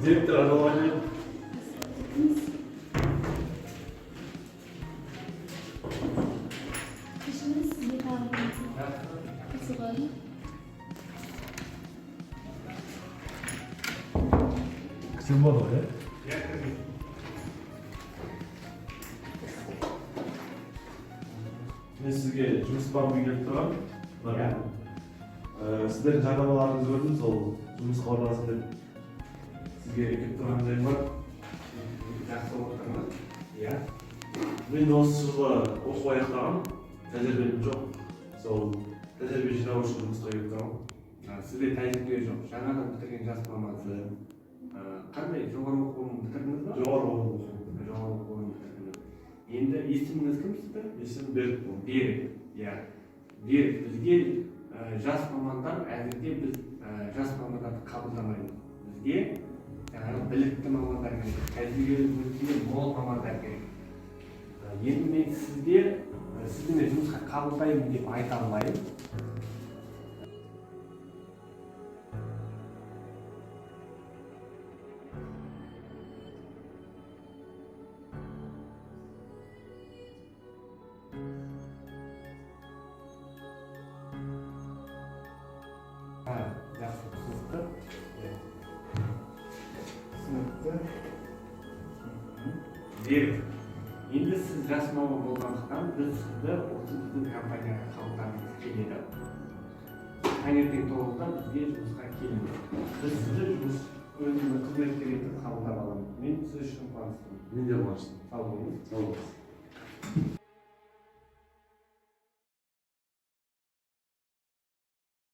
Директор аралайды. Kişinin size davranışı. Nasıl böyle? Kızım var orada. Men sizga жұмыс бабымен келіп тұрғам. Сіздердің жарнамаларыңызды көрдім, сол жұмысқа орналасып деп сізге келіп тұрған жайым бар. Жақсы болып тұрмын. Иә. Мен осы жылы оқу аяқтағам, тәжірибем жоқ. Сол тәжірибе жинау үшін жұмысқа келіп тұрғам. Сізде тәжірибе жоқ. Жаңадан бітірген жас мамансыз. Қандай жоғары оқуын бітірдіңіз ба? Жоғары оқу. Жоғары оқуын бітірдіңіз. Енді есіміңіз кім сізді? Есім Берік. Берік. Иә. Берік, бізге жас мамандар әзірге біз жас мамандарды қабылдамаймыз. Бізге жаңағы білікті мамандар керек, тәжірибелі өткен мол мамандар керек. Енді мен сізді жұмысқа қабылдаймын деп айта алмаймын. Жақсы, түсінікті. Түсінікті. Берік. Енді сіз жас маман болғандықтан біз сізді осы біздің компанияға қабылдағымыз келеді. Таңертең 9-да бізге жұмысқа келіңіз. Біз сізді өзіміздің қызметкер етіп қабылдап аламыз. Мен сіз үшін қуаныштымын. Мен де қуаныштымын. Сау болыңыз. Сау болыңыз.